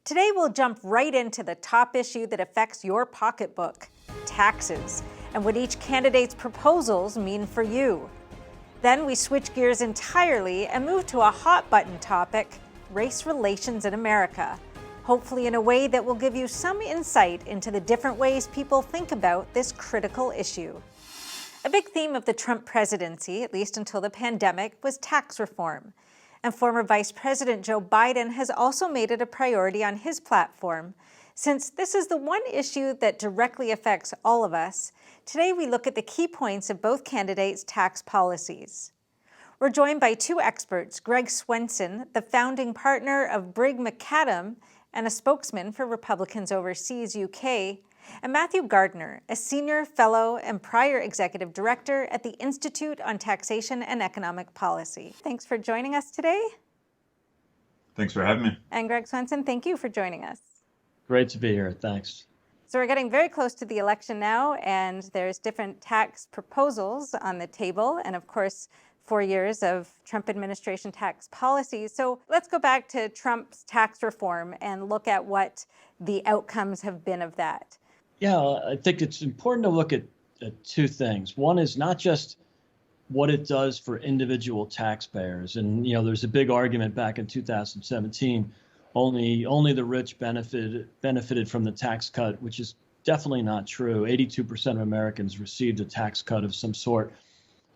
Today we'll jump right into the top issue that affects your pocketbook, taxes, and what each candidate's proposals mean for you. Then we switch gears entirely and move to a hot-button topic, race relations in America, hopefully in a way that will give you some insight into the different ways people think about this critical issue. A big theme of the Trump presidency, at least until the pandemic, was tax reform. And former Vice President Joe Biden has also made it a priority on his platform. Since this is the one issue that directly affects all of us, today we look at the key points of both candidates' tax policies. We're joined by two experts, Greg Swenson, the founding partner of Brigg MacAdam and a spokesman for Republicans Overseas UK, and Matthew Gardner, a senior fellow and prior executive director at the Institute on Taxation and Economic Policy. Thanks for joining us today. Thanks for having me. And Greg Swenson, thank you for joining us. Great to be here. Thanks. So we're getting very close to the election now, and there's different tax proposals on the table, and of course, 4 years of Trump administration tax policies. So let's go back to Trump's tax reform and look at what the outcomes have been of that. Yeah, I think it's important to look at two things. One is not just what it does for individual taxpayers. And, there's a big argument back in 2017, only the rich benefited from the tax cut, which is definitely not true. 82% of Americans received a tax cut of some sort.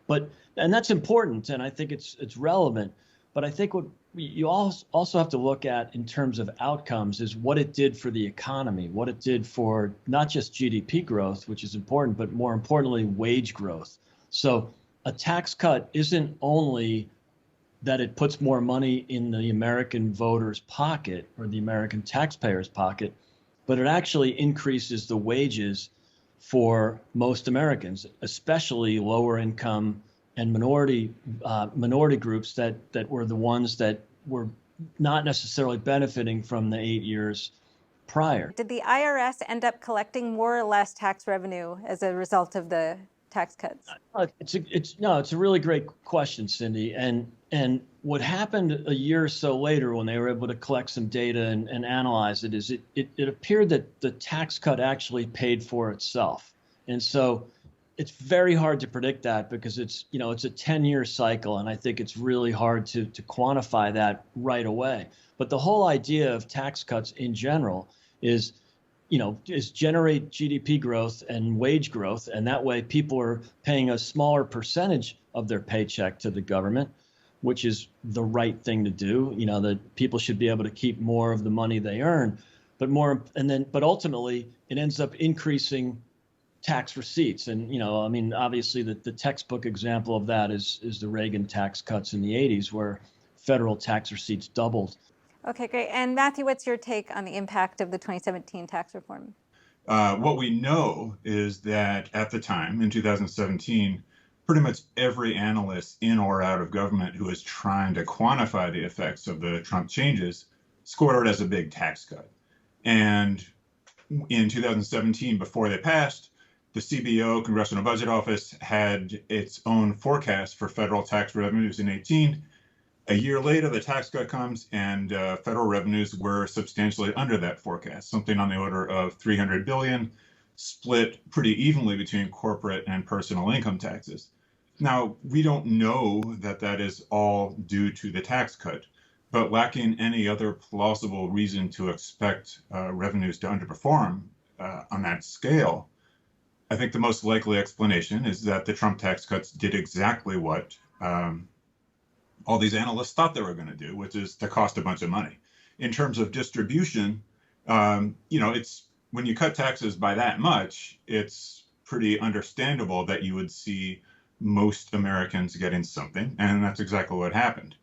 And that's important, and I think it's relevant. But I think what you also have to look at in terms of outcomes is what it did for the economy, what it did for not just GDP growth, which is important, but more importantly, wage growth. So a tax cut isn't only that it puts more money in the American voter's pocket or the American taxpayer's pocket, but it actually increases the wages for most Americans, especially lower income and minority groups that were the ones that were not necessarily benefiting from the 8 years prior. Did the IRS end up collecting more or less tax revenue as a result of the tax cuts? It's a really great question, Cindy. And what happened a year or so later when they were able to collect some data and analyze it is it appeared that the tax cut actually paid for itself. And so it's very hard to predict that because it's a 10-year cycle, and I think it's really hard to quantify that right away. But the whole idea of tax cuts in general is generate GDP growth and wage growth, and that way people are paying a smaller percentage of their paycheck to the government, which is the right thing to do. That people should be able to keep more of the money they earn, but ultimately it ends up increasing tax receipts. And, obviously the textbook example of that is the Reagan tax cuts in the 80s, where federal tax receipts doubled. Okay, great. And Matthew, what's your take on the impact of the 2017 tax reform? What we know is that at the time, in 2017, pretty much every analyst in or out of government who is trying to quantify the effects of the Trump changes scored it as a big tax cut. And in 2017, before they passed, the CBO, Congressional Budget Office, had its own forecast for federal tax revenues in 2018. A year later, the tax cut comes, and federal revenues were substantially under that forecast, something on the order of $300 billion, split pretty evenly between corporate and personal income taxes. Now, we don't know that is all due to the tax cut, but lacking any other plausible reason to expect revenues to underperform on that scale, I think the most likely explanation is that the Trump tax cuts did exactly what all these analysts thought they were going to do, which is to cost a bunch of money. In terms of distribution, it's when you cut taxes by that much, it's pretty understandable that you would see most Americans getting something, and that's exactly what happened.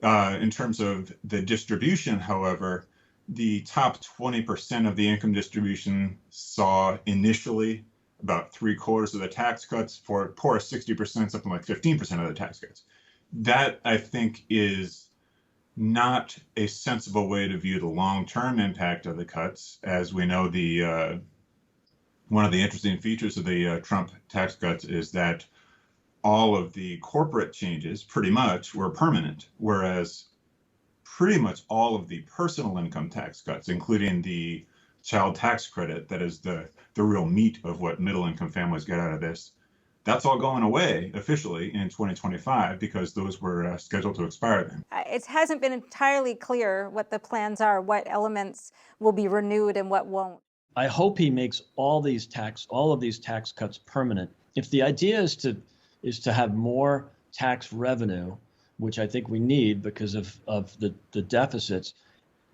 In terms of the distribution, however, the top 20% of the income distribution saw initially about 3/4 of the tax cuts. For poorest 60%, something like 15% of the tax cuts. That, I think, is not a sensible way to view the long-term impact of the cuts. As we know, one of the interesting features of the Trump tax cuts is that all of the corporate changes pretty much were permanent, whereas pretty much all of the personal income tax cuts, including the child tax credit, that is the real meat of what middle income families get out of this, that's all going away officially in 2025 because those were scheduled to expire then. It hasn't been entirely clear what the plans are, what elements will be renewed and what won't. I hope he makes all of these tax cuts permanent. If the idea is to have more tax revenue, which I think we need because of the deficits,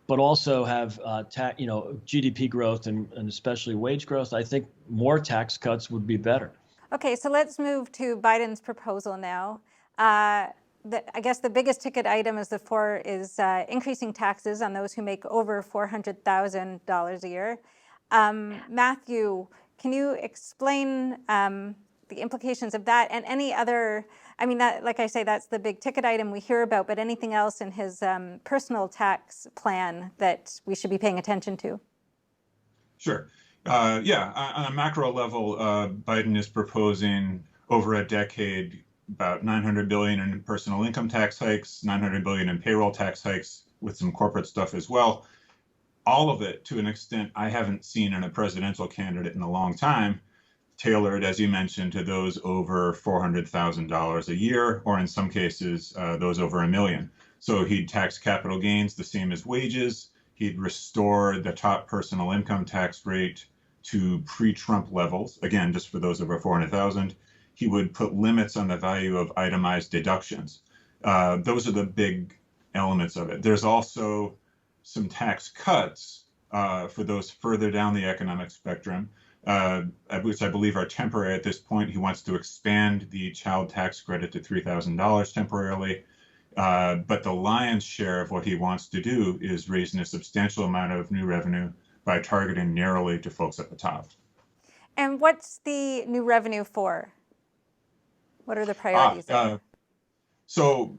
but also have GDP growth and especially wage growth, I think more tax cuts would be better. Okay, so let's move to Biden's proposal now. I guess the biggest ticket item is increasing taxes on those who make over $400,000 a year. Matthew, can you explain the implications of that and any other? I mean, like I say, that's the big ticket item we hear about, but anything else in his personal tax plan that we should be paying attention to? Sure. On a macro level, Biden is proposing over a decade about $900 billion in personal income tax hikes, $900 billion in payroll tax hikes with some corporate stuff as well. All of it, to an extent I haven't seen in a presidential candidate in a long time, tailored, as you mentioned, to those over $400,000 a year, or in some cases, those over $1 million. So he'd tax capital gains the same as wages. He'd restore the top personal income tax rate to pre-Trump levels, again, just for those over 400,000. He would put limits on the value of itemized deductions. Those are the big elements of it. There's also some tax cuts for those further down the economic spectrum, which I believe are temporary at this point. He wants to expand the child tax credit to $3,000 temporarily. But the lion's share of what he wants to do is raising a substantial amount of new revenue by targeting narrowly to folks at the top. And what's the new revenue for? What are the priorities? So,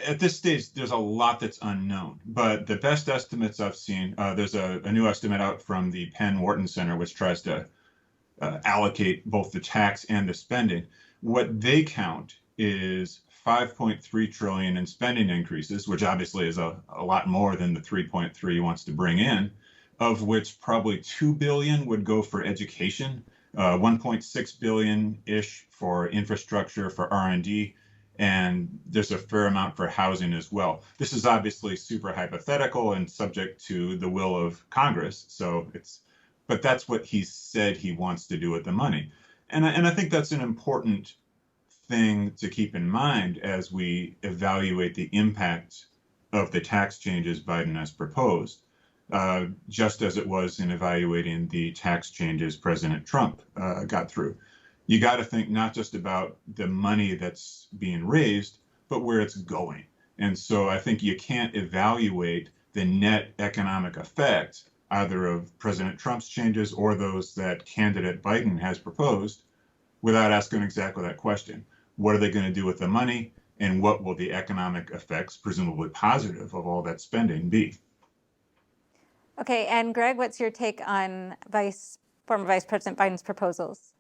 at this stage, there's a lot that's unknown. But the best estimates I've seen, there's a new estimate out from the Woodson Center, which tries to allocate both the tax and the spending. What they count is $5.3 trillion in spending increases, which obviously is a lot more than the 3.3 he wants to bring in, of which probably $2 billion would go for education, 1.6 billion-ish for infrastructure, for R&D, and there's a fair amount for housing as well. This is obviously super hypothetical and subject to the will of Congress. But that's what he said he wants to do with the money. And I think that's an important thing to keep in mind as we evaluate the impact of the tax changes Biden has proposed, just as it was in evaluating the tax changes President Trump got through. You got to think not just about the money that's being raised, but where it's going. And so I think you can't evaluate the net economic effect either of President Trump's changes or those that candidate Biden has proposed without asking exactly that question. What are they going to do with the money, and what will the economic effects, presumably positive, of all that spending be? Okay, and Greg, what's your take on former Vice President Biden's proposals?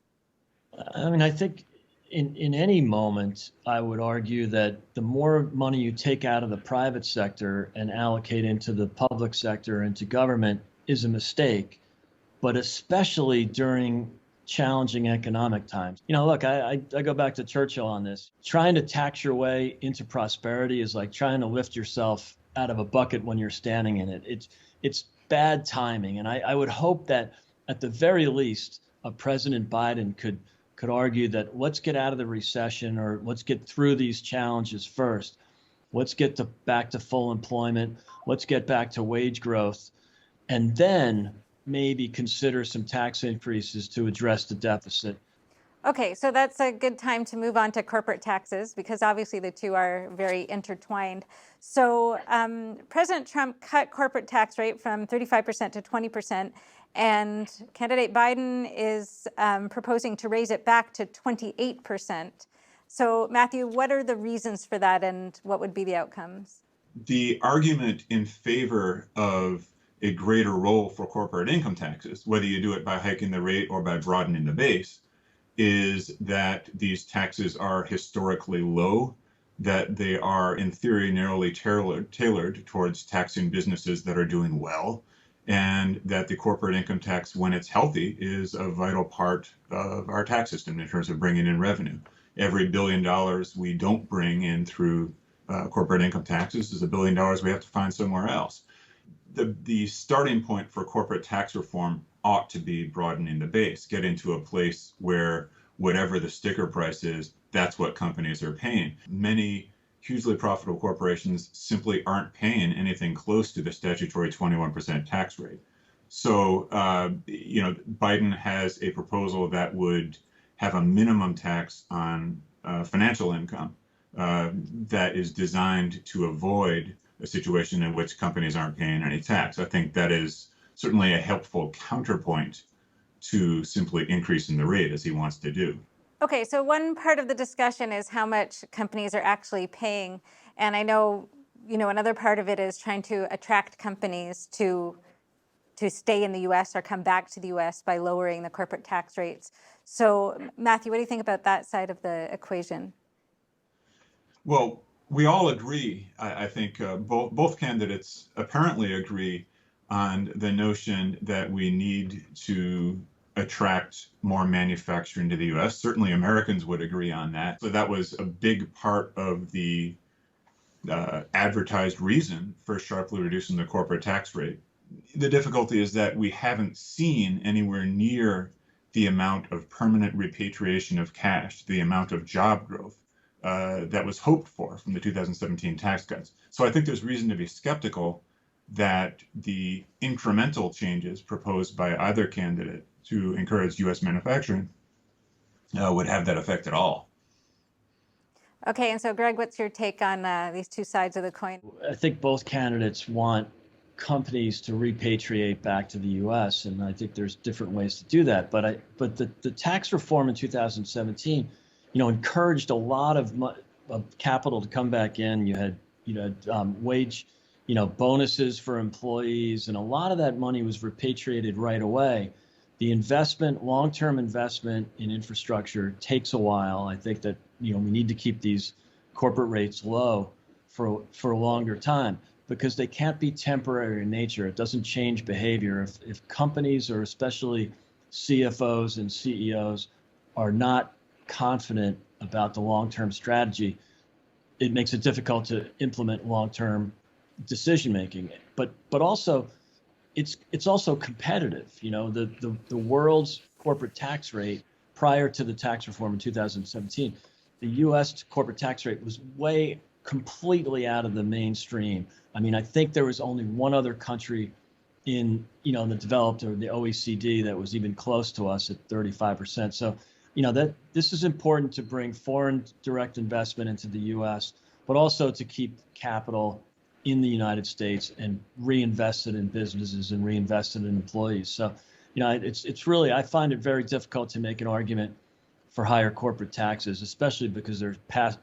I mean, I think in any moment, I would argue that the more money you take out of the private sector and allocate into the public sector, into government, is a mistake, but especially during challenging economic times. Look, I go back to Churchill on this. Trying to tax your way into prosperity is like trying to lift yourself out of a bucket when you're standing in it. It's bad timing. And I would hope that at the very least, President Biden could argue that let's get out of the recession, or let's get through these challenges first. Let's get back to full employment. Let's get back to wage growth. And then maybe consider some tax increases to address the deficit. Okay, so that's a good time to move on to corporate taxes, because obviously the two are very intertwined. So President Trump cut corporate tax rate from 35% to 20%, and candidate Biden is proposing to raise it back to 28%. So Matthew, what are the reasons for that, and what would be the outcomes? The argument in favor of a greater role for corporate income taxes, whether you do it by hiking the rate or by broadening the base, is that these taxes are historically low that they are, in theory, narrowly tailored towards taxing businesses that are doing well, and that the corporate income tax, when it's healthy, is a vital part of our tax system in terms of bringing in revenue. Every $1 billion we don't bring in through corporate income taxes is $1 billion we have to find somewhere else. The starting point for corporate tax reform ought to be broadening the base, getting to a place where whatever the sticker price is, that's what companies are paying. Many hugely profitable corporations simply aren't paying anything close to the statutory 21% tax rate. So, Biden has a proposal that would have a minimum tax on financial income that is designed to avoid a situation in which companies aren't paying any tax. I think that is certainly a helpful counterpoint to simply increasing the rate as he wants to do. Okay, so one part of the discussion is how much companies are actually paying. And I know, another part of it is trying to attract companies to stay in the US or come back to the US by lowering the corporate tax rates. So, Matthew, what do you think about that side of the equation? Well, we all agree, I think both candidates apparently agree on the notion that we need to attract more manufacturing to the US. Certainly Americans would agree on that. So that was a big part of the advertised reason for sharply reducing the corporate tax rate. The difficulty is that we haven't seen anywhere near the amount of permanent repatriation of cash, the amount of job growth that was hoped for from the 2017 tax cuts. So I think there's reason to be skeptical that the incremental changes proposed by either candidate to encourage U.S. manufacturing would have that effect at all. Okay, and so Greg, what's your take on these two sides of the coin? I think both candidates want companies to repatriate back to the U.S., and I think there's different ways to do that. But the tax reform in 2017, encouraged a lot of capital to come back in. You had wage, bonuses for employees, and a lot of that money was repatriated right away. The investment, long-term investment in infrastructure takes a while. I think that we need to keep these corporate rates low for a longer time because they can't be temporary in nature. It doesn't change behavior. If companies, or especially CFOs and CEOs, are not confident about the long-term strategy, it makes it difficult to implement long-term decision making. But also, it's also competitive. The world's corporate tax rate prior to the tax reform in 2017, the U.S. corporate tax rate was completely out of the mainstream. I mean, I think there was only one other country in the developed or the OECD that was even close to us at 35%. So, that this is important to bring foreign direct investment into the U.S., but also to keep capital in the United States and reinvested in businesses and reinvested in employees. So, it's really, I find it very difficult to make an argument for higher corporate taxes, especially because they're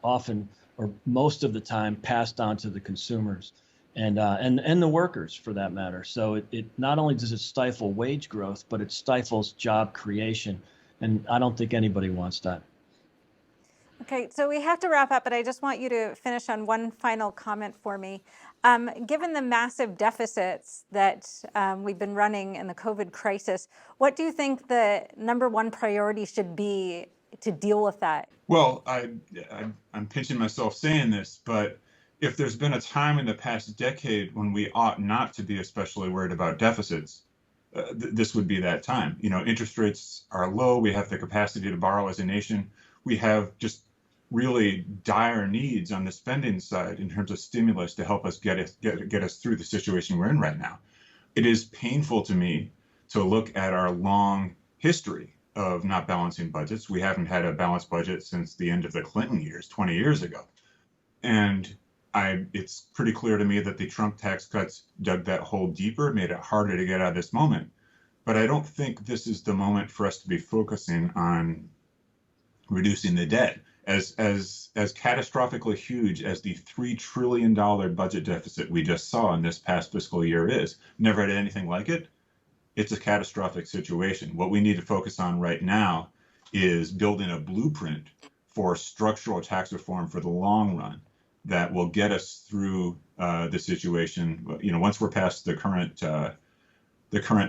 often or most of the time passed on to the consumers and the workers for that matter. So it not only does it stifle wage growth, but it stifles job creation. And I don't think anybody wants that. Okay, so we have to wrap up, but I just want you to finish on one final comment for me. Given the massive deficits that we've been running in the COVID crisis, what do you think the number one priority should be to deal with that? Well, I'm pinching myself saying this, but if there's been a time in the past decade when we ought not to be especially worried about deficits, this would be that time. Interest rates are low. We have the capacity to borrow as a nation. We have just really dire needs on the spending side in terms of stimulus to help us get us through the situation we're in right now. It is painful to me to look at our long history of not balancing budgets. We haven't had a balanced budget since the end of the Clinton years, 20 years ago. And it's pretty clear to me that the Trump tax cuts dug that hole deeper, made it harder to get out of this moment. But I don't think this is the moment for us to be focusing on reducing the debt. As catastrophically huge as the $3 trillion budget deficit we just saw in this past fiscal year is, never had anything like it. It's a catastrophic situation. What we need to focus on right now is building a blueprint for structural tax reform for the long run. that will get us through the situation. Once we're past the current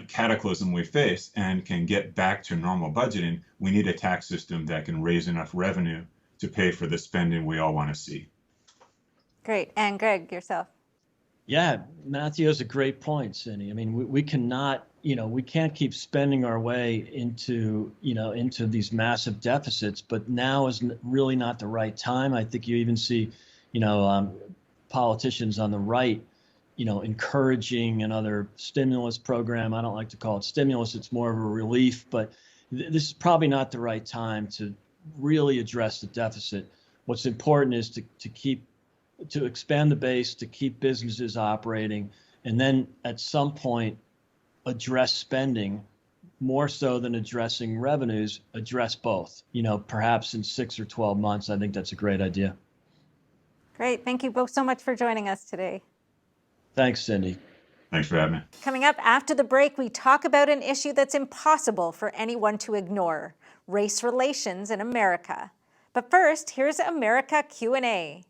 cataclysm we face and can get back to normal budgeting, we need a tax system that can raise enough revenue to pay for the spending we all want to see. Great. And Greg, yourself. Yeah, Matthew has a great point, Cindy. I mean, we cannot, we can't keep spending our way into these massive deficits, but now is really not the right time. I think you even see, politicians on the right, encouraging another stimulus program. I don't like to call it stimulus. It's more of a relief, but this is probably not the right time to really address the deficit. What's important is to expand the base, to keep businesses operating, and then at some point address spending more so than addressing revenues, address both, perhaps in 6 or 12 months. I think that's a great idea. Great. Thank you both so much for joining us today. Thanks, Cindy. Thanks for having me. Coming up after the break, we talk about an issue that's impossible for anyone to ignore: race relations in America. But first, here's America Q&A.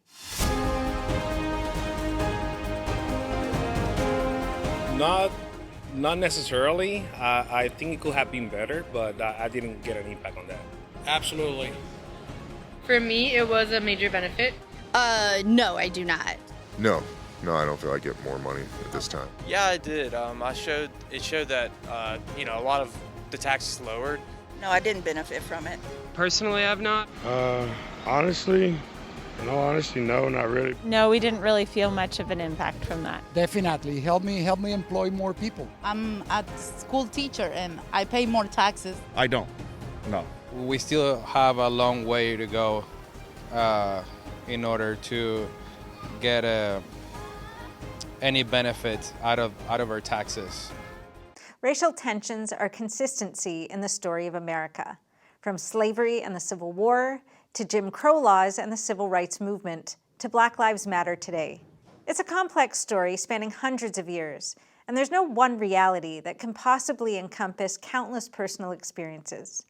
Not necessarily. I think it could have been better, but I didn't get an impact on that. Absolutely. For me, it was a major benefit. No, I do not. No, I don't feel I get more money at this time. Yeah, I did. It showed that a lot of the taxes lowered. No, I didn't benefit from it. Personally, I've not. Honestly, in all honesty, no, not really. No, we didn't really feel much of an impact from that. Definitely help me employ more people. I'm a school teacher and I pay more taxes. I don't. No. We still have a long way to go in order to get any benefit out of our taxes. Racial tensions are consistency in the story of America, from slavery and the Civil War to Jim Crow laws and the Civil Rights Movement to Black Lives Matter today. It's a complex story spanning hundreds of years, and there's no one reality that can possibly encompass countless personal experiences.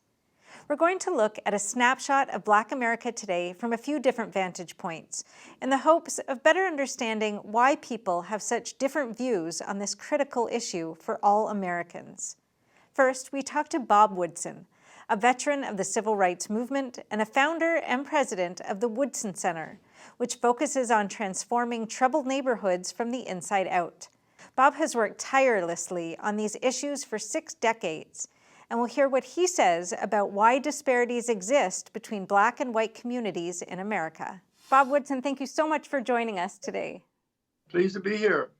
We're going to look at a snapshot of Black America today from a few different vantage points, in the hopes of better understanding why people have such different views on this critical issue for all Americans. First, we talked to Bob Woodson, a veteran of the Civil Rights Movement and a founder and president of the Woodson Center, which focuses on transforming troubled neighborhoods from the inside out. Bob has worked tirelessly on these issues for 6 decades, and we'll hear what he says about why disparities exist between Black and white communities in America. Bob Woodson, thank you so much for joining us today. Pleased to be here.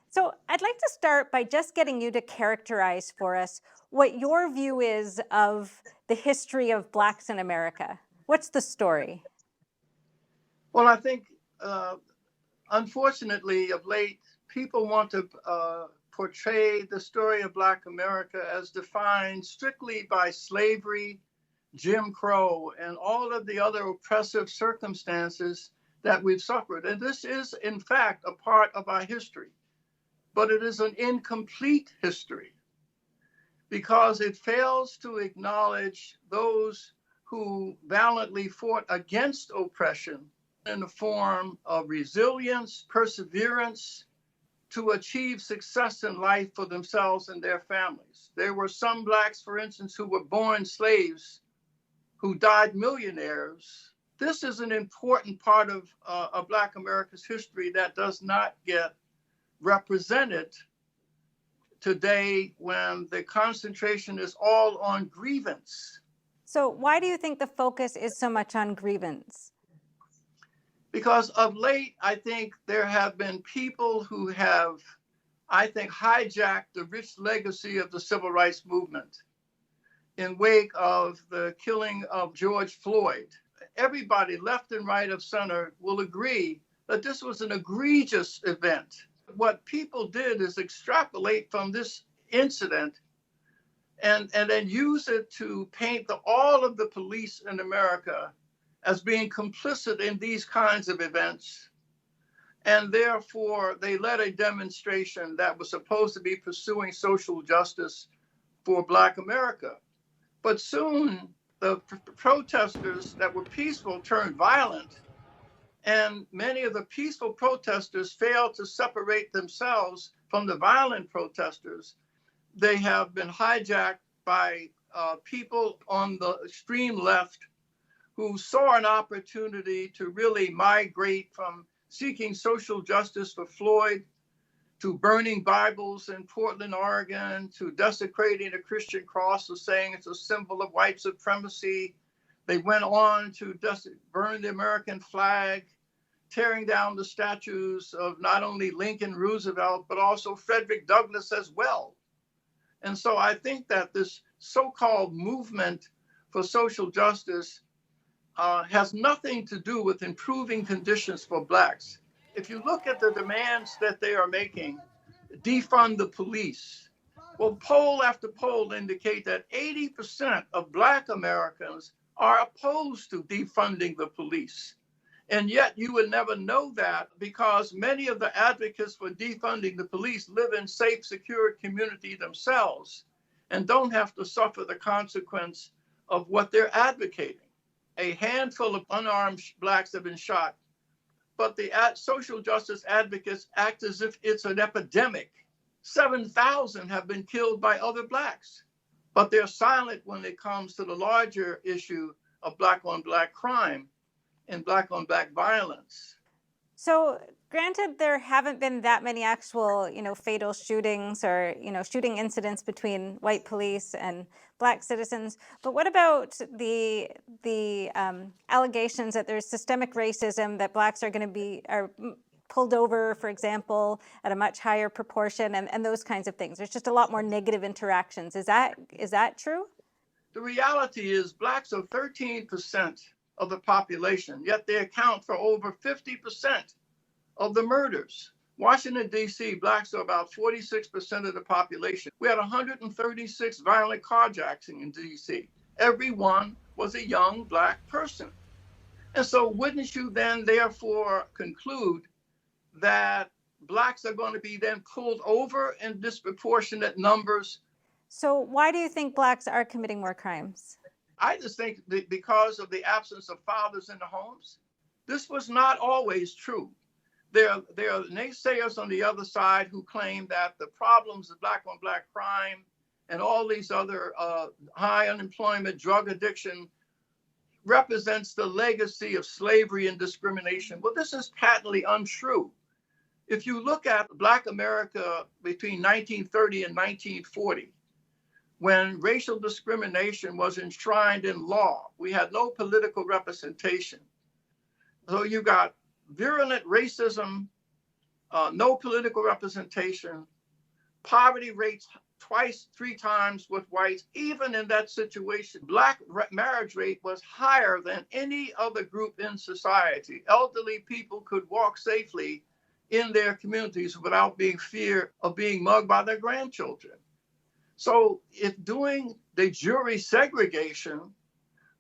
So I'd like to start by just getting you to characterize for us what your view is of the history of Blacks in America. What's the story? Well, I think, unfortunately, of late, people want to portray the story of Black America as defined strictly by slavery, Jim Crow, and all of the other oppressive circumstances that we've suffered. And this is, in fact, a part of our history. But it is an incomplete history because it fails to acknowledge those who valiantly fought against oppression in the form of resilience, perseverance, to achieve success in life for themselves and their families. There were some Blacks, for instance, who were born slaves, who died millionaires. This is an important part of Black America's history that does not get represented today when the concentration is all on grievance. So why do you think the focus is so much on grievance? Because of late, I think there have been people who have, I think, hijacked the rich legacy of the Civil Rights Movement in wake of the killing of George Floyd. Everybody, left and right of center, will agree that this was an egregious event. What people did is extrapolate from this incident and then use it to paint all of the police in America as being complicit in these kinds of events. And therefore, they led a demonstration that was supposed to be pursuing social justice for Black America. But soon, the protesters that were peaceful turned violent, And many of the peaceful protesters failed to separate themselves from the violent protesters. They have been hijacked by people on the extreme left who saw an opportunity to really migrate from seeking social justice for Floyd to burning Bibles in Portland, Oregon, to desecrating a Christian cross, to saying it's a symbol of white supremacy. They went on to burn the American flag, tearing down the statues of not only Lincoln Roosevelt, but also Frederick Douglass as well. And so I think that this so-called movement for social justice has nothing to do with improving conditions for Blacks. If you look at the demands that they are making, defund the police. Well, poll after poll indicate that 80% of Black Americans are opposed to defunding the police. And yet you would never know that because many of the advocates for defunding the police live in safe, secure community themselves and don't have to suffer the consequence of what they're advocating. A handful of unarmed Blacks have been shot, but the social justice advocates act as if it's an epidemic. 7,000 have been killed by other Blacks, but they're silent when it comes to the larger issue of Black-on-Black crime and Black-on-Black violence. So granted, there haven't been that many actual, fatal shootings or, shooting incidents between white police and Black citizens. But what about the allegations that there's systemic racism, that Blacks are pulled over, for example, at a much higher proportion, and those kinds of things? There's just a lot more negative interactions. Is that true? The reality is Blacks are 13% of the population, yet they account for over 50% of the murders. Washington, D.C., Blacks are about 46% of the population. We had 136 violent carjackings in D.C. Every one was a young Black person. And so wouldn't you then therefore conclude that Blacks are going to be then pulled over in disproportionate numbers? So why do you think Blacks are committing more crimes? I just think that because of the absence of fathers in the homes. This was not always true. There are naysayers on the other side who claim that the problems of Black-on-Black crime and all these other high unemployment, drug addiction represents the legacy of slavery and discrimination. Well, this is patently untrue. If you look at Black America between 1930 and 1940, when racial discrimination was enshrined in law, we had no political representation. So you got virulent racism, no political representation, poverty rates twice, 3 times with whites. Even in that situation, Black marriage rate was higher than any other group in society. Elderly people could walk safely in their communities without being fear of being mugged by their grandchildren. So if doing de jure segregation,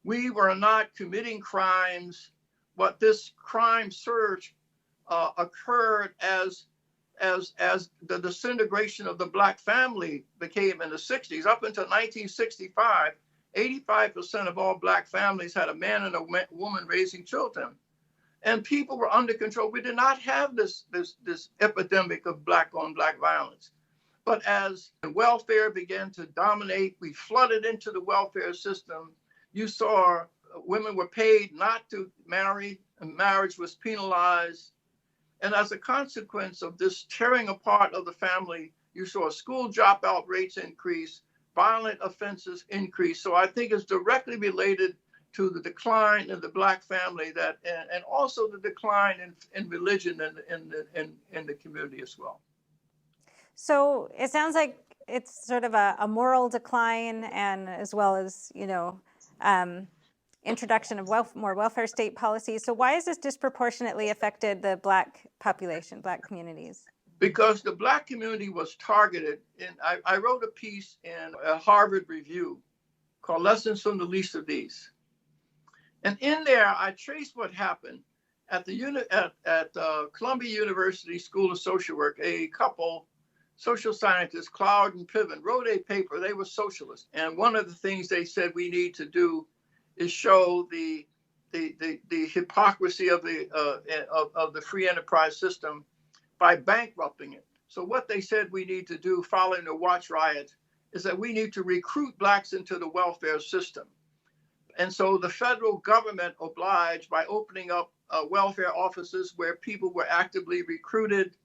we were not committing crimes, but this crime surge occurred as the disintegration of the Black family became in the 60s. Up until 1965, 85% of all Black families had a man and a woman raising children. And people were under control. We did not have this epidemic of Black-on-Black violence. But as welfare began to dominate, we flooded into the welfare system. You saw women were paid not to marry, and marriage was penalized. And as a consequence of this tearing apart of the family, you saw school dropout rates increase, violent offenses increase. So I think it's directly related to the decline in the Black family and also the decline in religion in the community as well. So it sounds like it's sort of a moral decline, and as well as, introduction of more welfare state policies. So why has this disproportionately affected the Black population, Black communities? Because the Black community was targeted. And I wrote a piece in a Harvard Review called Lessons from the Least of These. And in there, I traced what happened at Columbia University School of Social Work. A couple, social scientists, Cloud and Piven, wrote a paper. They were socialists. And one of the things they said we need to do is show the the hypocrisy of the free enterprise system by bankrupting it. So what they said we need to do following the Watch riot is that we need to recruit blacks into the welfare system. And so the federal government obliged by opening up welfare offices where people were actively recruited.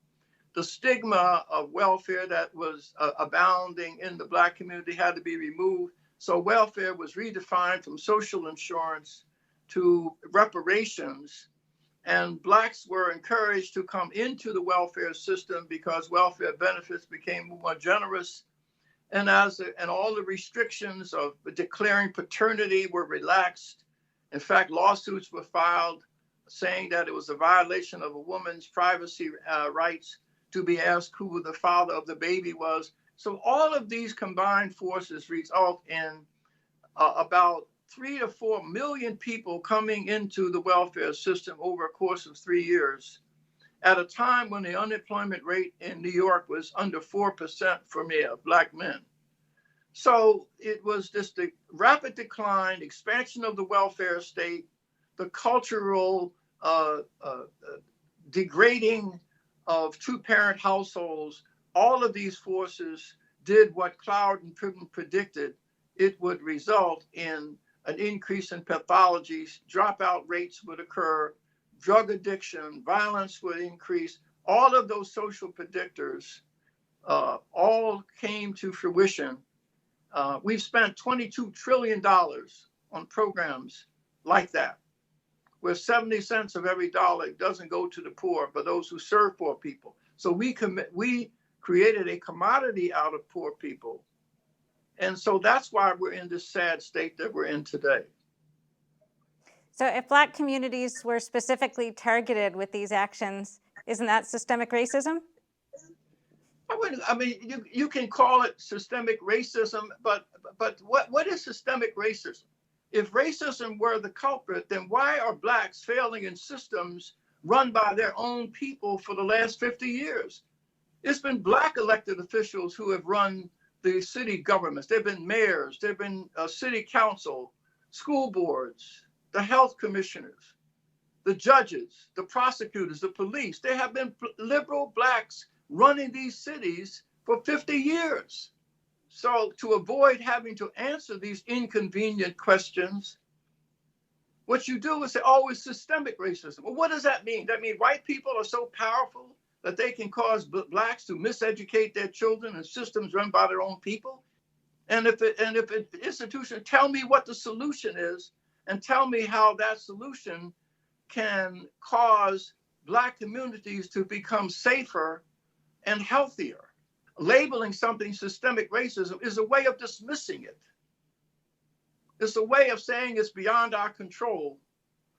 The stigma of welfare that was abounding in the black community had to be removed. So welfare was redefined from social insurance to reparations. And blacks were encouraged to come into the welfare system because welfare benefits became more generous. And all the restrictions of declaring paternity were relaxed. In fact, lawsuits were filed saying that it was a violation of a woman's privacy rights to be asked who the father of the baby was. So all of these combined forces result in about 3 to 4 million people coming into the welfare system over a course of 3 years, at a time when the unemployment rate in New York was under 4% for black men. So it was just the rapid decline, expansion of the welfare state, the cultural degrading of two-parent households. All of these forces did what Cloud and Pribben predicted. It would result in an increase in pathologies, dropout rates would occur, drug addiction, violence would increase. All of those social predictors all came to fruition. We've spent $22 trillion on programs like that, where 70 cents of every dollar doesn't go to the poor, but those who serve poor people. So we created a commodity out of poor people. And so that's why we're in this sad state that we're in today. So if black communities were specifically targeted with these actions, isn't that systemic racism? I mean, you can call it systemic racism, but what is systemic racism? If racism were the culprit, then why are blacks failing in systems run by their own people for the last 50 years? It's been black elected officials who have run the city governments. They've been mayors, they've been city council, school boards, the health commissioners, the judges, the prosecutors, the police. There have been liberal blacks running these cities for 50 years. So to avoid having to answer these inconvenient questions, what you do is say, oh, it's systemic racism. Well, what does that mean? That means white people are so powerful that they can cause blacks to miseducate their children in systems run by their own people? And if an institution, tell me what the solution is, and tell me how that solution can cause black communities to become safer and healthier. Labeling something systemic racism is a way of dismissing it. It's a way of saying it's beyond our control,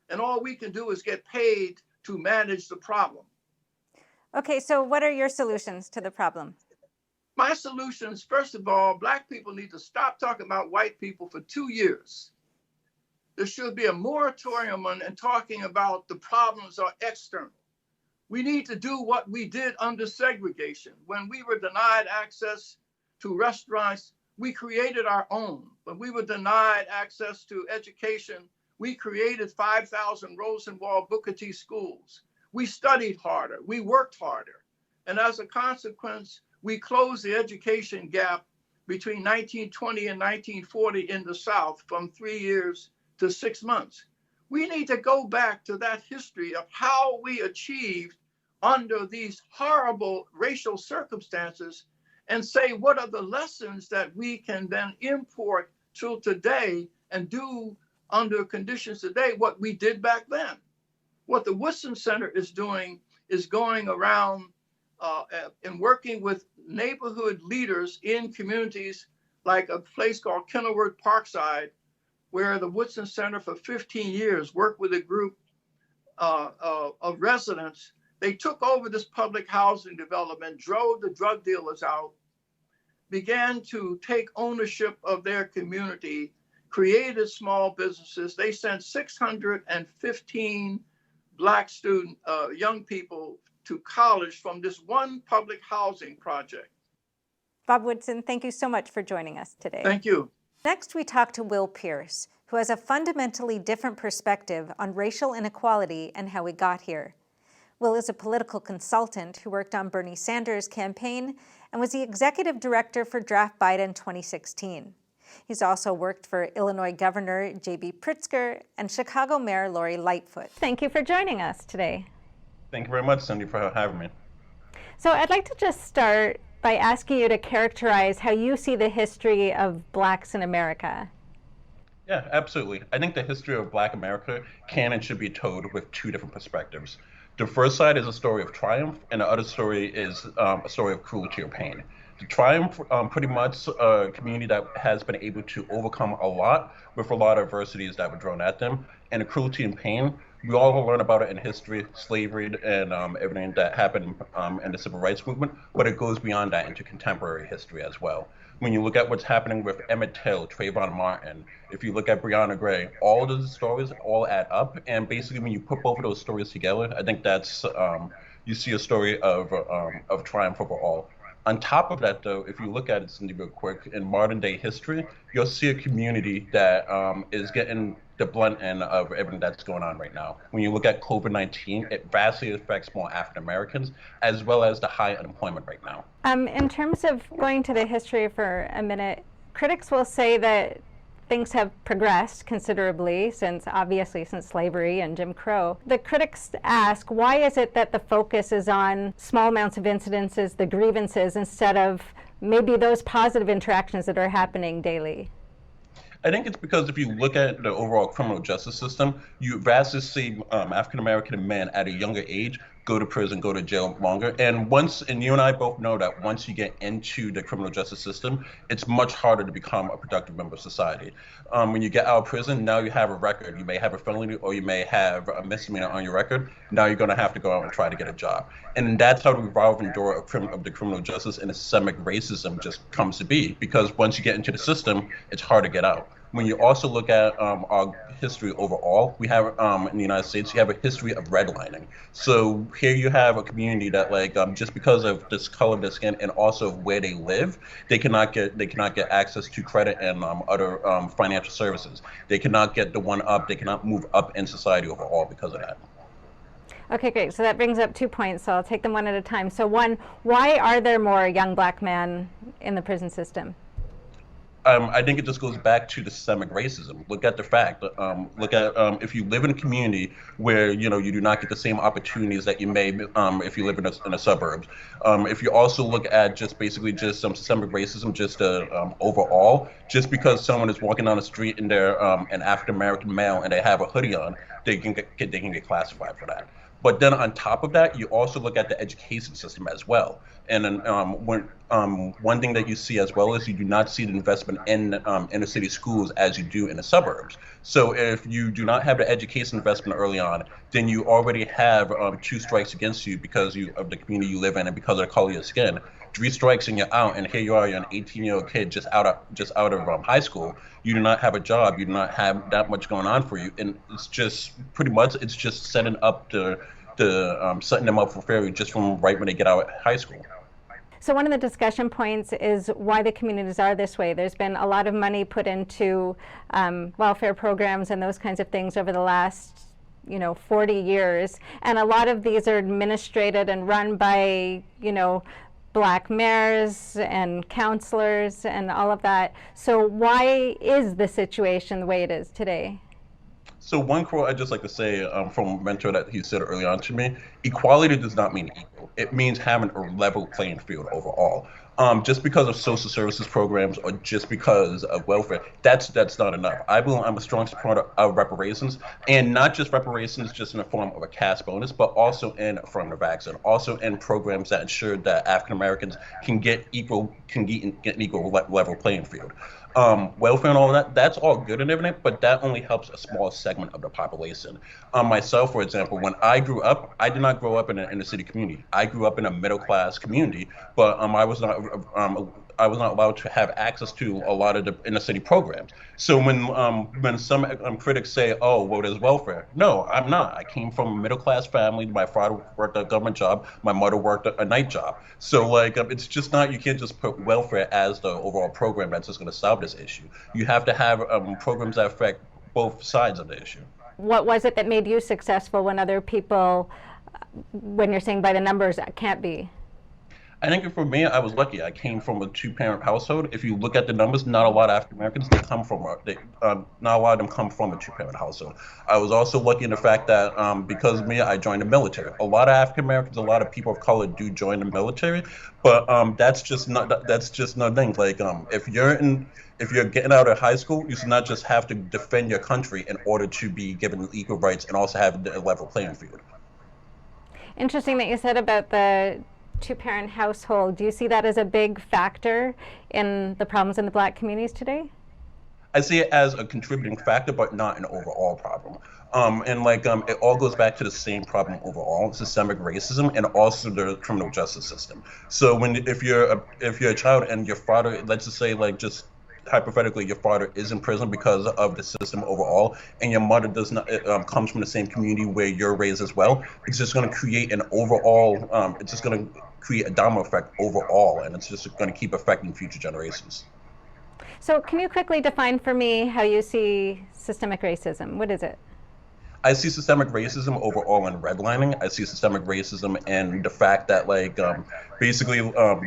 and all we can do is get paid to manage the problem. Okay, so what are your solutions to the problem? My solutions, first of all, black people need to stop talking about white people for 2 years. There should be a moratorium on talking about the problems are external. We need to do what we did under segregation. When we were denied access to restaurants, we created our own. When we were denied access to education, we created 5,000 Rosenwald Booker T schools. We studied harder, we worked harder. And as a consequence, we closed the education gap between 1920 and 1940 in the South from 3 years to 6 months. We need to go back to that history of how we achieved under these horrible racial circumstances and say, what are the lessons that we can then import to today and do under conditions today what we did back then? What the Woodson Center is doing is going around and working with neighborhood leaders in communities like a place called Kenilworth Parkside, where the Woodson Center for 15 years worked with a group of residents. They took over this public housing development, drove the drug dealers out, began to take ownership of their community, created small businesses. They sent 615 black young people to college from this one public housing project. Bob Woodson, thank you so much for joining us today. Thank you. Next, we talk to Will Pierce, who has a fundamentally different perspective on racial inequality and how we got here. Will is a political consultant who worked on Bernie Sanders' campaign and was the executive director for Draft Biden 2016. He's also worked for Illinois Governor J.B. Pritzker and Chicago Mayor Lori Lightfoot. Thank you for joining us today. Thank you very much, Cindy, for having me. So I'd like to just start by asking you to characterize how you see the history of Blacks in America. Yeah, absolutely. I think the history of Black America can and should be told with two different perspectives. The first side is a story of triumph, and the other story is a story of cruelty or pain. The triumph, pretty much a community that has been able to overcome a lot with a lot of adversities that were thrown at them. And the cruelty and pain, we all learn about it in history, slavery, and everything that happened in the civil rights movement, but it goes beyond that into contemporary history as well. When you look at what's happening with Emmett Till, Trayvon Martin, if you look at Breonna Gray, all those stories all add up. And basically, when you put both of those stories together, I think that's, you see a story of triumph overall. On top of that, though, if you look at it, Cindy, real quick, in modern day history, you'll see a community that is getting the blunt end of everything that's going on right now. When you look at COVID-19, it vastly affects more African Americans, as well as the high unemployment right now. In terms of going to the history for a minute, critics will say that things have progressed considerably since slavery and Jim Crow. The critics ask, why is it that the focus is on small amounts of incidences, the grievances, instead of maybe those positive interactions that are happening daily? I think it's because if you look at the overall criminal justice system, you vastly see African-American men at a younger age go to prison, go to jail longer. And you and I both know that once you get into the criminal justice system, it's much harder to become a productive member of society. When you get out of prison, now you have a record. You may have a felony or you may have a misdemeanor on your record. Now you're going to have to go out and try to get a job. And that's how the revolving door of the criminal justice and systemic racism just comes to be, because once you get into the system, it's hard to get out. When you also look at our history overall, we have in the United States, you have a history of redlining. So here you have a community that just because of this color of their skin and also where they live, they cannot get access to credit and other financial services. They cannot get the one up. They cannot move up in society overall because of that. Okay, great. So that brings up 2 points. So I'll take them one at a time. So one, why are there more young Black men in the prison system? I think it just goes back to the systemic racism. Look at the fact. Look at if you live in a community where you do not get the same opportunities that you may if you live in the suburbs. If you also look at just some systemic racism, just overall, just because someone is walking down the street and they're an African American male and they have a hoodie on, they can get classified for that. But then on top of that, you also look at the education system as well. And then one thing that you see as well is you do not see the investment in inner city schools as you do in the suburbs. So if you do not have the education investment early on, then you already have 2 strikes against you because of the community you live in and because of the color of your skin. 3 strikes and you're out, and here you are, you're an 18-year-old kid just out of high school. You do not have a job. You do not have that much going on for you, and it's just pretty much setting up setting them up for failure just from right when they get out of high school. So one of the discussion points is why the communities are this way. There's been a lot of money put into welfare programs and those kinds of things over the last 40 years, and a lot of these are administrated and run by Black mayors and counselors and all of that. So why is the situation the way it is today? So one quote I'd just like to say from a mentor that he said early on to me, equality does not mean equal. It means having a level playing field overall. Just because of social services programs or just because of welfare, that's not enough. I'm a strong supporter of reparations, and not just reparations just in the form of a cash bonus, but also in affirmative action, also in programs that ensure that African Americans can get an equal level playing field. Welfare and all that, that's all good and everything, but that only helps a small segment of the population. Myself, for example, when I grew up, I did not grow up in an inner city community. I grew up in a middle class community, but I was not allowed to have access to a lot of the inner city programs. So when some critics say, oh, well, there's welfare. No, I'm not. I came from a middle class family. My father worked a government job. My mother worked a night job. So it's just not, you can't just put welfare as the overall program that's just going to solve this issue. You have to have programs that affect both sides of the issue. What was it that made you successful when other people, when you're saying by the numbers, can't be? I think for me, I was lucky. I came from a two-parent household. If you look at the numbers, not a lot of African Americans not a lot of them come from a two-parent household. I was also lucky in the fact that because of me, I joined the military. A lot of African Americans, a lot of people of color do join the military, but that's just not thing. Like if you're getting out of high school, you should not just have to defend your country in order to be given equal rights and also have a level playing field. Interesting that you said about the two-parent household. Do you see that as a big factor in the problems in the Black communities today? I see it as a contributing factor, but not an overall problem. It all goes back to the same problem overall: systemic racism and also the criminal justice system. So if you're a child and your father, let's just say just hypothetically, your father is in prison because of the system overall, and your mother does not comes from the same community where you're raised as well, it's just going to create an overall. It's just going to create a domino effect overall, and it's just going to keep affecting future generations. So, can you quickly define for me how you see systemic racism? What is it? I see systemic racism overall in redlining. I see systemic racism in the fact that basically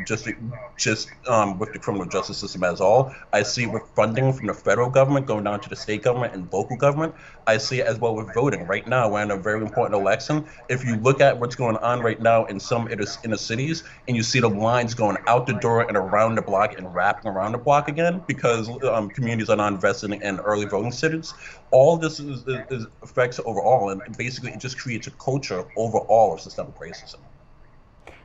just with the criminal justice system as all. I see it with funding from the federal government going down to the state government and local government. I see it as well with voting. Right now, we're in a very important election. If you look at what's going on right now in some inner cities, and you see the lines going out the door and around the block and wrapping around the block again because communities are not investing in early voting cities, all this is affects overall, and basically it just creates a culture overall of systemic racism.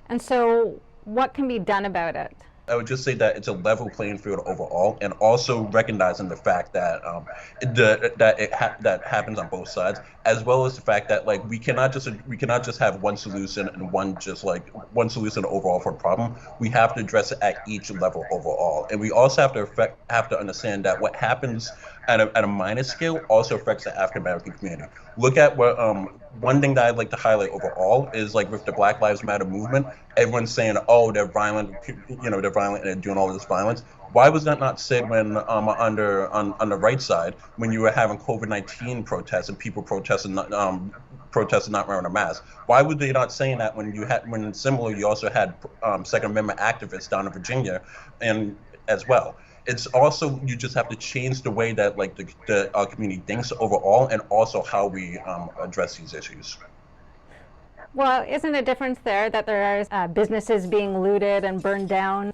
And so what can be done about it? I would just say that it's a level playing field overall, and also recognizing the fact that that happens on both sides, as well as the fact that we cannot just have one solution and one solution overall for a problem. We have to address it at each level overall, and we also have to understand that what happens at a minor scale also affects the African American community. Look at what one thing that I'd like to highlight overall is with the Black Lives Matter movement. Everyone's saying, oh, they're violent, they're violent and they're doing all this violence. Why was that not said when on the right side, when you were having COVID-19 protests and people protesting not wearing a mask? Why were they not saying that when similar you also had Second Amendment activists down in Virginia and as well? It's also, you just have to change the way that our community thinks overall, and also how we address these issues. Well, isn't a difference there that there are businesses being looted and burned down?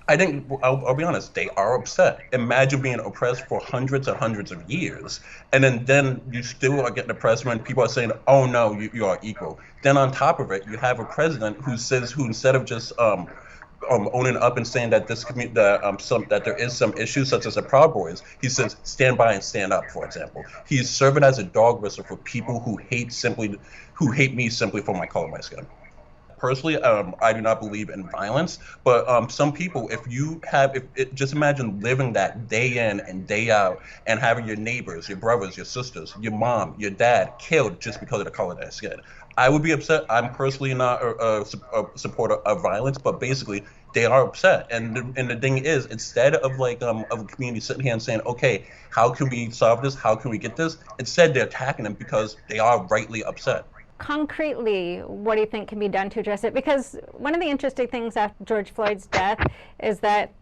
I think, I'll be honest, they are upset. Imagine being oppressed for hundreds and hundreds of years, and then you still are getting oppressed when people are saying, oh no, you are equal. Then on top of it, you have a president who instead of just owning up and saying that that there is some issues such as the Proud Boys, he says stand by and stand up. For example, he's serving as a dog whistle for people who hate me simply for my color of my skin. Personally, I do not believe in violence, but some people, just imagine living that day in and day out and having your neighbors, your brothers, your sisters, your mom, your dad killed just because of the color of their skin. I would be upset. I'm personally not a supporter of violence, but basically they are upset. And the thing is, instead of a community sitting here and saying, okay, how can we solve this? How can we get this? Instead, they're attacking them because they are rightly upset. Concretely, what do you think can be done to address it? Because one of the interesting things after George Floyd's death is that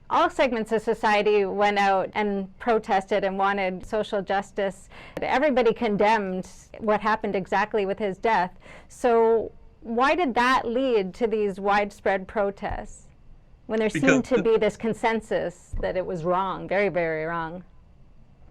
all segments of society went out and protested and wanted social justice. Everybody condemned what happened exactly with his death. So why did that lead to these widespread protests when there seemed to be this consensus that it was wrong, very, very wrong?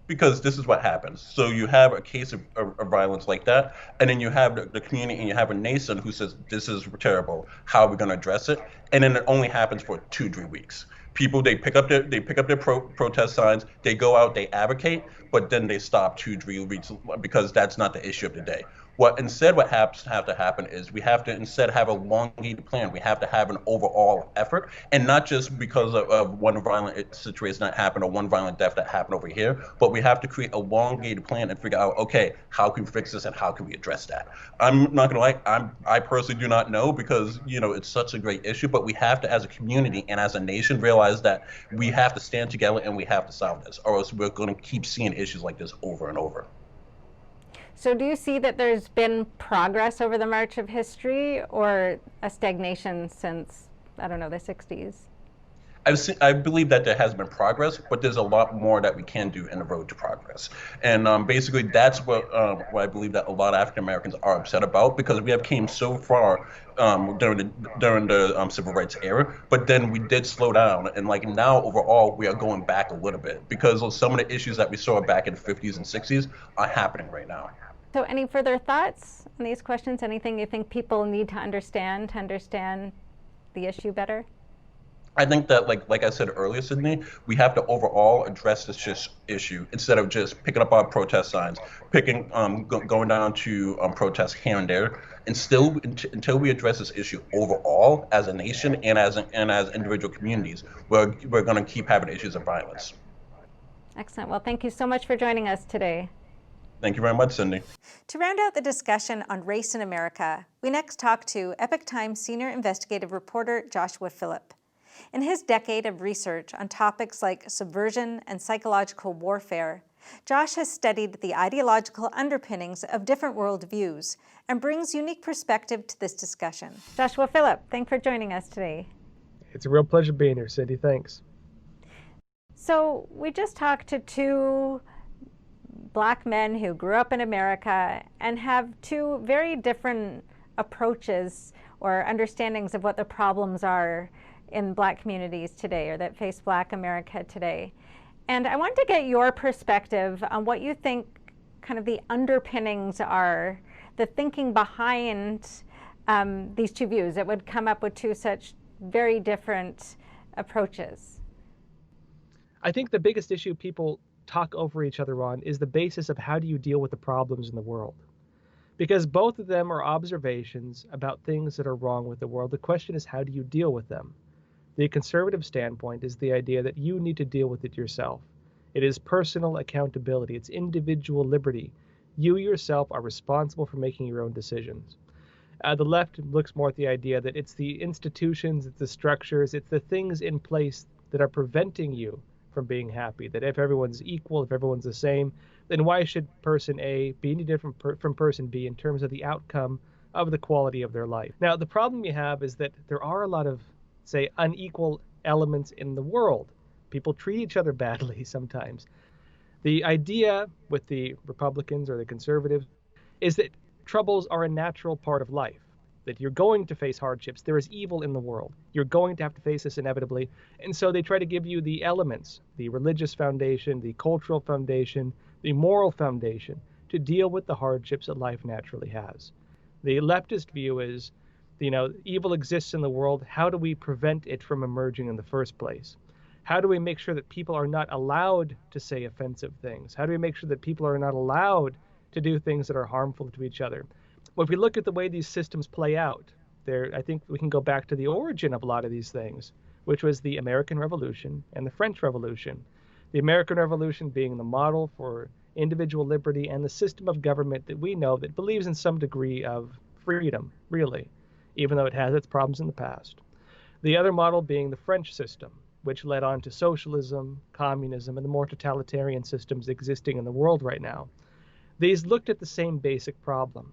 Because this is what happens. So you have a case of violence like that, and then you have the community, and you have a nation who says, this is terrible, how are we going to address it? And then it only happens for 2-3 weeks. People, they pick up their protest signs, they go out, they advocate, but then they stop 2-3 weeks because that's not the issue of the day. What has to happen is we have to instead have a elongated plan. We have to have an overall effort, and not just because of one violent situation that happened or one violent death that happened over here, but we have to create a elongated plan and figure out, okay, how can we fix this and how can we address that? I'm not gonna lie, I personally do not know because, you know, it's such a great issue, but we have to, as a community and as a nation, realize that we have to stand together and we have to solve this, or else we're going to keep seeing issues like this over and over. So do you see that there's been progress over the march of history, or a stagnation since, I don't know, the 60s? I believe that there has been progress, but there's a lot more that we can do in the road to progress. And basically, that's what I believe that a lot of African Americans are upset about, because we have came so far during the civil rights era, but then we did slow down, and like now overall we are going back a little bit because of some of the issues that we saw back in the 50s and 60s are happening right now. So any further thoughts on these questions? Anything you think people need to understand the issue better? I think that, like I said earlier, Sydney, we have to overall address this issue instead of just picking up our protest signs, going down to protests here and there, and still until we address this issue overall as a nation and as individual communities, we're going to keep having issues of violence. Excellent. Well, thank you so much for joining us today. Thank you very much, Cindy. To round out the discussion on race in America, we next talk to Epoch Times senior investigative reporter Joshua Philipp. In his decade of research on topics like subversion and psychological warfare, Josh has studied the ideological underpinnings of different worldviews and brings unique perspective to this discussion. Joshua Philipp, thanks for joining us today. It's a real pleasure being here, Cindy. Thanks. So we just talked to two Black men who grew up in America and have two very different approaches or understandings of what the problems are in Black communities today, or that face Black America today. And I wanted to get your perspective on what you think kind of the underpinnings are, the thinking behind these two views that would come up with two such very different approaches. I think the biggest issue people talk over each other on is the basis of how do you deal with the problems in the world. Because both of them are observations about things that are wrong with the world. The question is, how do you deal with them? The conservative standpoint is the idea that you need to deal with it yourself. It is personal accountability. It's individual liberty. You yourself are responsible for making your own decisions. The left looks more at the idea that it's the institutions, it's the structures, it's the things in place that are preventing you from being happy. That if everyone's equal, if everyone's the same, then why should person A be any different from person B in terms of the outcome of the quality of their life? Now, the problem you have is that there are a lot of, say, unequal elements in the world. People treat each other badly sometimes. The idea with the Republicans or the conservatives is that troubles are a natural part of life, that you're going to face hardships. There is evil in the world. You're going to have to face this inevitably. And so they try to give you the elements, the religious foundation, the cultural foundation, the moral foundation to deal with the hardships that life naturally has. The leftist view is, evil exists in the world. How do we prevent it from emerging in the first place? How do we make sure that people are not allowed to say offensive things? How do we make sure that people are not allowed to do things that are harmful to each other? Well, if we look at the way these systems play out, I think we can go back to the origin of a lot of these things, which was the American Revolution and the French Revolution. The American Revolution being the model for individual liberty and the system of government that we know that believes in some degree of freedom, really, even though it has its problems in the past. The other model being the French system, which led on to socialism, communism, and the more totalitarian systems existing in the world right now. These looked at the same basic problem,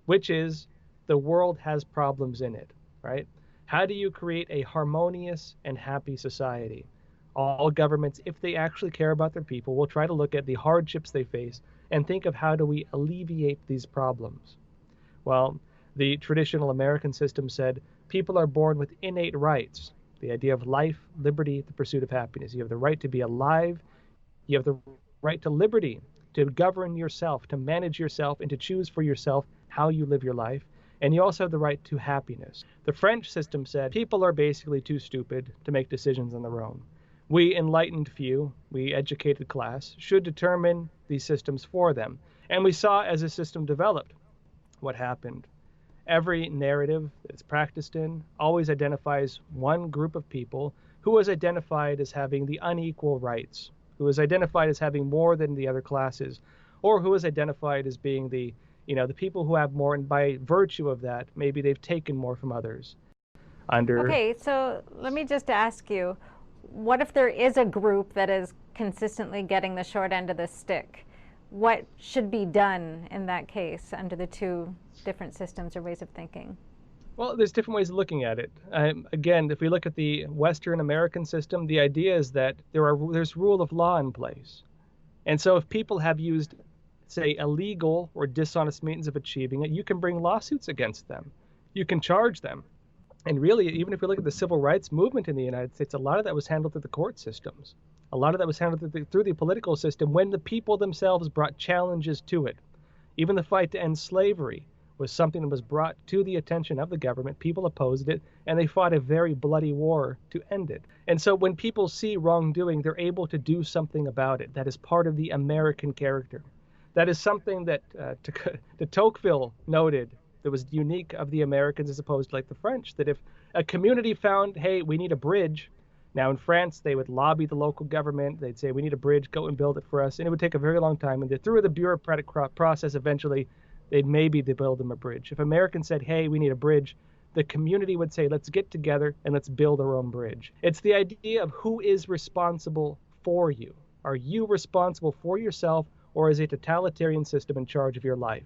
which is the world has problems in it, right? How do you create a harmonious and happy society? All governments, if they actually care about their people, will try to look at the hardships they face and think of how do we alleviate these problems. Well, the traditional American system said people are born with innate rights, the idea of life, liberty, the pursuit of happiness. You have the right to be alive. You have the right to liberty, to govern yourself, to manage yourself, and to choose for yourself how you live your life. And you also have the right to happiness. The French system said people are basically too stupid to make decisions on their own. We enlightened few, we educated class, should determine these systems for them. And we saw as the system developed what happened. Every narrative that's practiced in always identifies one group of people who is identified as having the unequal rights, who is identified as having more than the other classes, or who is identified as being the people who have more, and by virtue of that, maybe they've taken more from others. Okay, so let me just ask you, what if there is a group that is consistently getting the short end of the stick? What should be done in that case under the two different systems or ways of thinking? Well, there's different ways of looking at it. Again, if we look at the Western American system, the idea is that there's rule of law in place. And so if people have used, say, illegal or dishonest means of achieving it, you can bring lawsuits against them. You can charge them. And really, even if we look at the civil rights movement in the United States, a lot of that was handled through the court systems. A lot of that was handled through the political system when the people themselves brought challenges to it. Even the fight to end slavery was something that was brought to the attention of the government. People opposed it, and they fought a very bloody war to end it. And so when people see wrongdoing, they're able to do something about it. That is part of the American character. That is something that de Tocqueville noted that was unique of the Americans as opposed to like the French, that if a community found, hey, we need a bridge. Now in France, they would lobby the local government. They'd say, we need a bridge, go and build it for us. And it would take a very long time. And through the bureaucratic process, eventually, they'd build them a bridge. If Americans said, hey, we need a bridge, the community would say, let's get together and let's build our own bridge. It's the idea of who is responsible for you. Are you responsible for yourself, or is a totalitarian system in charge of your life?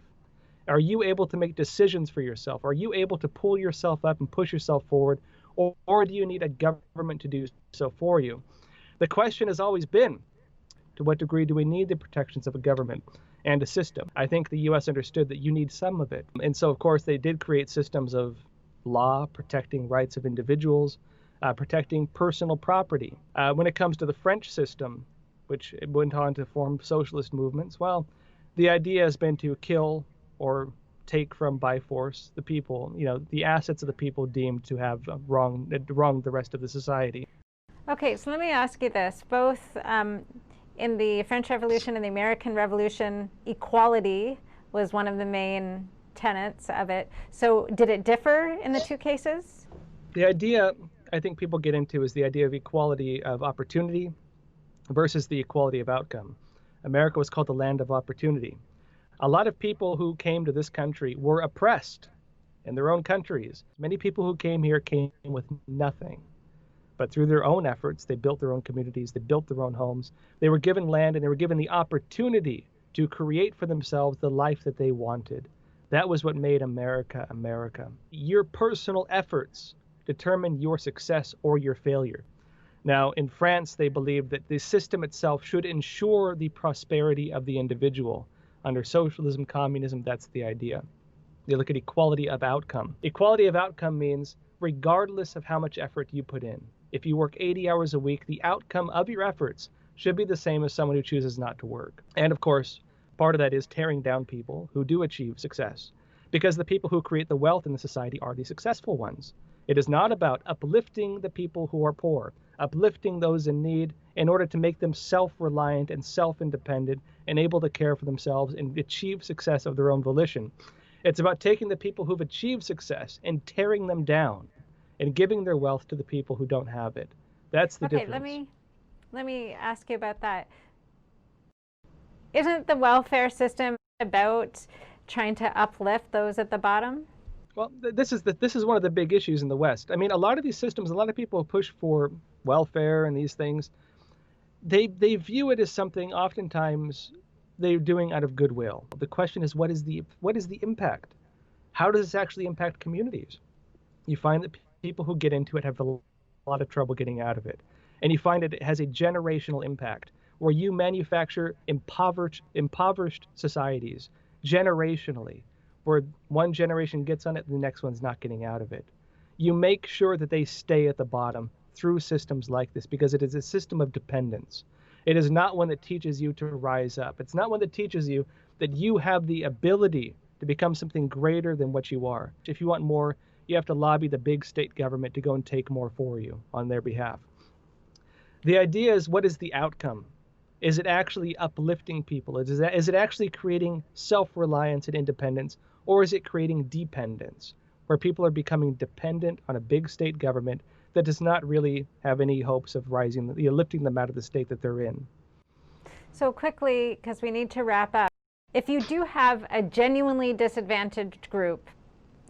Are you able to make decisions for yourself? Are you able to pull yourself up and push yourself forward? Or do you need a government to do so for you? The question has always been, to what degree do we need the protections of a government and a system? I think the U.S. understood that you need some of it. And so, of course, they did create systems of law protecting rights of individuals, protecting personal property. When it comes to the French system, which went on to form socialist movements, well, the idea has been to kill or take from by force the people, the assets of the people deemed to have wronged the rest of the society. Okay, so let me ask you this. Both in the French Revolution and the American Revolution, equality was one of the main tenets of it. So did it differ in the two cases? The idea I think people get into is the idea of equality of opportunity versus the equality of outcome. America was called the land of opportunity. A lot of people who came to this country were oppressed in their own countries. Many people who came here came with nothing. But through their own efforts, they built their own communities, they built their own homes. They were given land and they were given the opportunity to create for themselves the life that they wanted. That was what made America, America. Your personal efforts determine your success or your failure. Now, in France, they believed that the system itself should ensure the prosperity of the individual. Under socialism, communism, that's the idea. They look at equality of outcome. Equality of outcome means regardless of how much effort you put in, if you work 80 hours a week, the outcome of your efforts should be the same as someone who chooses not to work. And of course, part of that is tearing down people who do achieve success, because the people who create the wealth in the society are the successful ones. It is not about uplifting the people who are poor, uplifting those in need in order to make them self-reliant and self-independent and able to care for themselves and achieve success of their own volition. It's about taking the people who've achieved success and tearing them down and giving their wealth to the people who don't have it. That's the difference. Okay, let me ask you about that. Isn't the welfare system about trying to uplift those at the bottom? Well, this is one of the big issues in the West. I mean, a lot of these systems, a lot of people push for welfare and these things. They view it as something oftentimes they're doing out of goodwill. The question is, what is the impact? How does this actually impact communities? You find that people who get into it have a lot of trouble getting out of it. And you find that it has a generational impact where you manufacture impoverished societies generationally, where one generation gets on it, the next one's not getting out of it. You make sure that they stay at the bottom through systems like this because it is a system of dependence. It is not one that teaches you to rise up. It's not one that teaches you that you have the ability to become something greater than what you are. If you want more, you have to lobby the big state government to go and take more for you on their behalf. The idea is, what is the outcome? Is it actually uplifting people? Is it actually creating self-reliance and independence? Or is it creating dependence, where people are becoming dependent on a big state government that does not really have any hopes of lifting them out of the state that they're in? So quickly, because we need to wrap up, if you do have a genuinely disadvantaged group,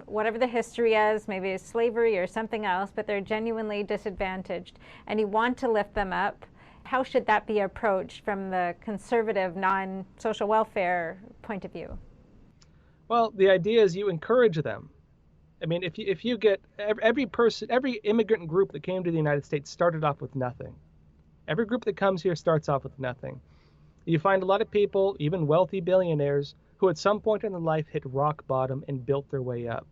whatever the history is, maybe it's slavery or something else, but they're genuinely disadvantaged, and you want to lift them up, how should that be approached from the conservative, non-social welfare point of view? Well, the idea is you encourage them. I mean, if you get every immigrant group that came to the United States started off with nothing. Every group that comes here starts off with nothing. You find a lot of people, even wealthy billionaires, who at some point in their life hit rock bottom and built their way up.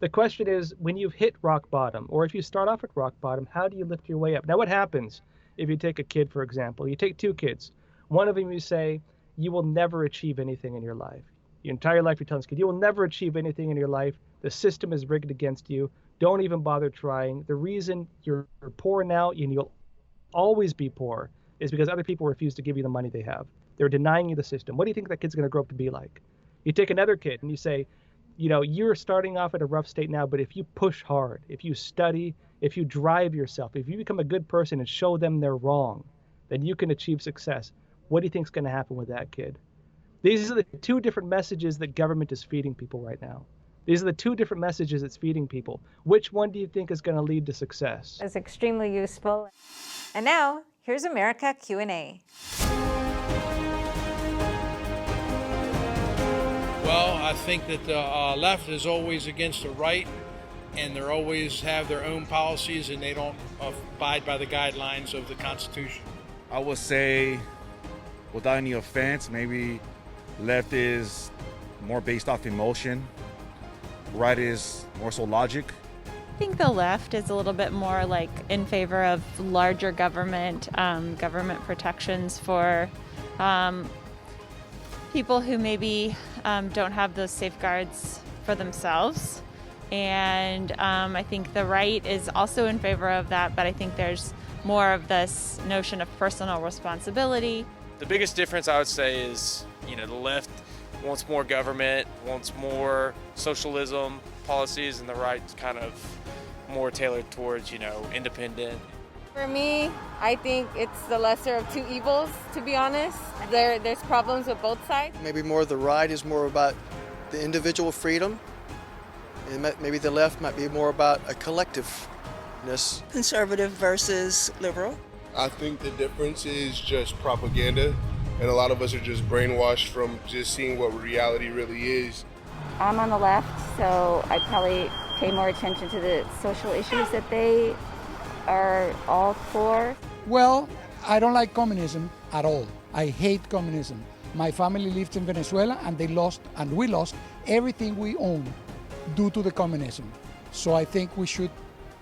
The question is, when you've hit rock bottom, or if you start off at rock bottom, how do you lift your way up? Now, what happens if you take a kid, for example? You take two kids. One of them you say, you will never achieve anything in your life. Your entire life you're telling this kid, you will never achieve anything in your life. The system is rigged against you. Don't even bother trying. The reason you're poor now and you'll always be poor is because other people refuse to give you the money they have. They're denying you the system. What do you think that kid's going to grow up to be like? You take another kid and you say, you know, you're starting off at a rough state now, but if you push hard, if you study, if you drive yourself, if you become a good person and show them they're wrong, then you can achieve success. What do you think is going to happen with that kid? These are the two different messages that government is feeding people right now. These are the two different messages it's feeding people. Which one do you think is going to lead to success? It's extremely useful. And now, here's America Q&A. Well, I think that the left is always against the right, and they always have their own policies, and they don't abide by the guidelines of the Constitution. I would say, without any offense, maybe left is more based off emotion. Right is more so logic. I think the left is a little bit more like in favor of larger government, government protections for people who maybe don't have those safeguards for themselves. And I think the right is also in favor of that, but I think there's more of this notion of personal responsibility. The biggest difference I would say is, you know, the left wants more government, wants more socialism policies, and the right's kind of more tailored towards, you know, independent. For me, I think it's the lesser of two evils, to be honest. There's problems with both sides. Maybe more the right is more about the individual freedom, and maybe the left might be more about a collectiveness. Conservative versus liberal. I think the difference is just propaganda, and a lot of us are just brainwashed from just seeing what reality really is. I'm on the left, so I probably pay more attention to the social issues that they are all for. Well, I don't like communism at all. I hate communism. My family lived in Venezuela and we lost everything we own due to the communism. So I think we should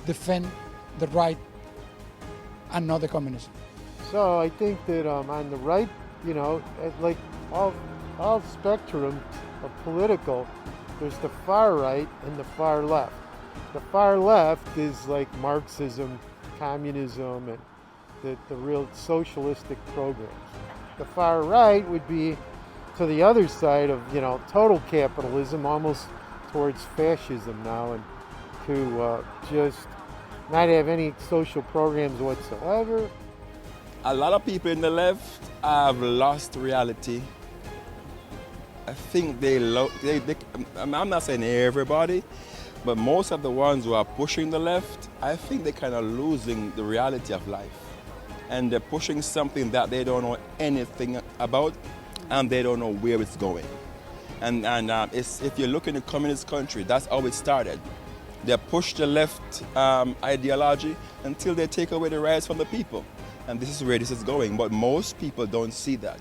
defend the right and not the communism. So I think that on the right, you know, like all spectrum of political, there's the far right and the far left. The far left is like Marxism, communism, and the real socialistic programs. The far right would be to the other side of, you know, total capitalism, almost towards fascism now, and to just not have any social programs whatsoever. A lot of people in the left have lost reality. I think I'm not saying everybody, but most of the ones who are pushing the left, I think they're kind of losing the reality of life. And they're pushing something that they don't know anything about, and they don't know where it's going. And if you look in a communist country, that's how it started. They push the left ideology until they take away the rights from the people. And this is where this is going, but most people don't see that.